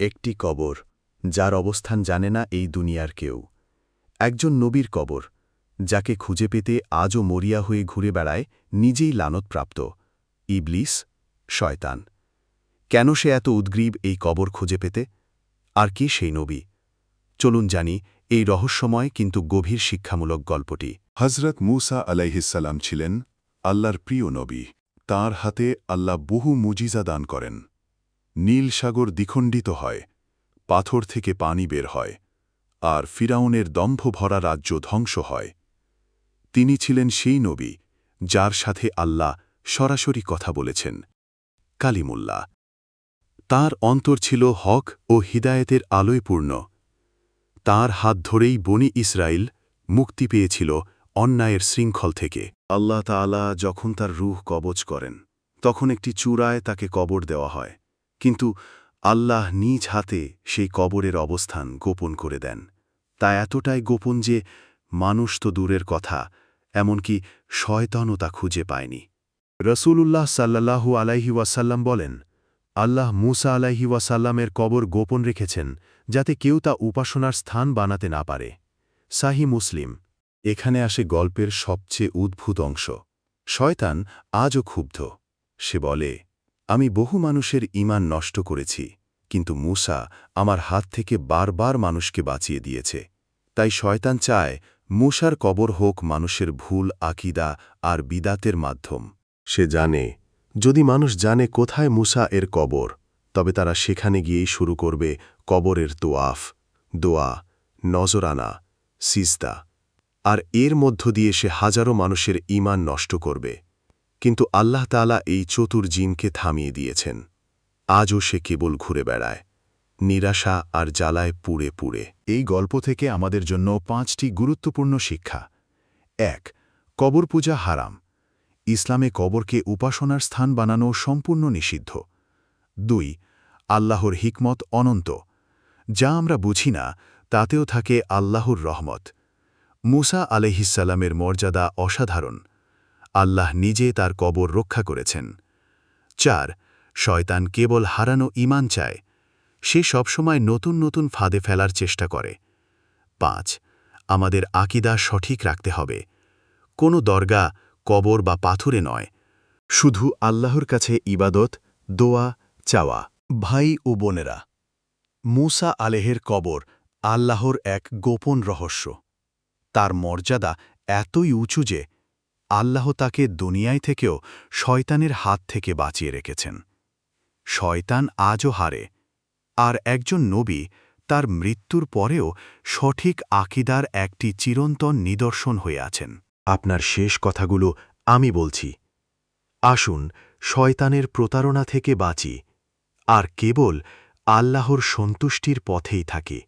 একটি কবর যার অবস্থান জানে না এই দুনিয়ার কেউ। একজন নবীর কবর যাকে খুঁজে পেতে আজও মরিয়া হয়ে ঘুরে বেড়ায় নিজেই লানতপ্রাপ্ত ইবলিস, শয়তান। কেন সে এত উদ্গ্রীব এই কবর খুঁজে পেতে? আর কি সেই নবী? চলুন জানি এই রহস্যময় কিন্তু গভীর শিক্ষামূলক গল্পটি। হজরত মুসা আলাইহিসসালাম ছিলেন আল্লাহর প্রিয় নবী। তাঁর হাতে আল্লাহ বহু মুজিজা দান করেন। নীল সাগর দ্বিখণ্ডিত হয়, পাথর থেকে পানি বের হয়, আর ফিরাউনের দম্ভ ভরা রাজ্য ধ্বংস হয়। তিনি ছিলেন সেই নবী যার সাথে আল্লাহ সরাসরি কথা বলেছেন, কালিমুল্লাহ। তাঁর অন্তর ছিল হক ও হিদায়েতের আলোয় পূর্ণ। তাঁর হাত ধরেই বনি ইসরায়েল মুক্তি পেয়েছিল অন্যায়ের শৃঙ্খল থেকে। আল্লাহ তাআলা যখন তার রূহ কবজ করেন, তখন একটি চূড়ায় তাকে কবর দেওয়া হয়, কিন্তু আল্লাহ নিজ হাতে সেই কবরের অবস্থান গোপন করে দেন। তা এতটাই গোপন যে মানুষ তো দূরের কথা, এমনকি শয়তানও তা খুঁজে পায়নি। রসূলুল্লাহ সাল্লাল্লাহু আলাইহি ওয়াসাল্লাম বলেন, আল্লাহ মুসা আলাইহি ওয়াসাল্লামের কবর গোপন রেখেছেন যাতে কেউ তা উপাসনার স্থান বানাতে না পারে। সাহি মুসলিম। এখানে আসে গল্পের সবচেয়ে উদ্ভূত অংশ। শয়তান আজও ক্ষুব্ধ। সে বলে, আমি বহু মানুষের ঈমান নষ্ট করেছি, কিন্তু মুসা আমার হাত থেকে বারবার মানুষকে বাঁচিয়ে দিয়েছে। তাই শয়তান চায় মুসার কবর হোক মানুষের ভুল আকীদা আর বিদাতের মাধ্যম। সে জানে, যদি মানুষ জানে কোথায় মুসা এর কবর, তবে তারা সেখানে গিয়েই শুরু করবে কবরের তোয়াফ, দোয়া, নজরানা, সিজদা, আর এর মধ্য দিয়ে সে হাজারো মানুষের ঈমান নষ্ট করবে। কিন্তু আল্লাহ তাআলা এই চতুর জিনকে থামিয়ে দিয়েছেন। আজও সে কেবল ঘুরে বেড়ায়, নিরাশা আর জ্বালায় পুড়ে পুড়ে। এই গল্প থেকে আমাদের জন্য 5টি গুরুত্বপূর্ণ শিক্ষা। 1. কবর পূজা হারাম। ইসলামে কবরকে উপাসনার স্থান বানানো সম্পূর্ণ নিষিদ্ধ। 2. আল্লাহর হিকমত অনন্ত। যা আমরা বুঝি না, তাতেও থাকে আল্লাহর রহমত। মুসা আলাইহিসসালামের মর্যাদা অসাধারণ। আল্লাহ নিজে তার কবর রক্ষা করেছেন। 4. শয়তান কেবল হারানো ঈমান চায়। সে সবসময় নতুন নতুন ফাঁদে ফেলার চেষ্টা করে। 5. আমাদের আকীদা সঠিক রাখতে হবে। কোনো দরগা, কবর বা পাথরে নয়, শুধু আল্লাহর কাছে ইবাদত, দোয়া, চাওয়া। ভাই ও বোনেরা, মুসা আলাইহির কবর আল্লাহর এক গোপন রহস্য। তার মর্যাদা এতই উঁচু যে আল্লাহ তাকে দুনিয়ায় থেকেও শয়তানের হাত থেকে বাঁচিয়ে রেখেছেন। শয়তান আজও হারে, আর একজন নবী তার মৃত্যুর পরেও সঠিক আকীদার একটি চিরন্তন নিদর্শন হয়ে আছেন। আপনার শেষ কথাগুলো আমি বলছি। আসুন শয়তানের প্রতারণা থেকে বাঁচি, আর কেবল আল্লাহর সন্তুষ্টির পথেই থাকি।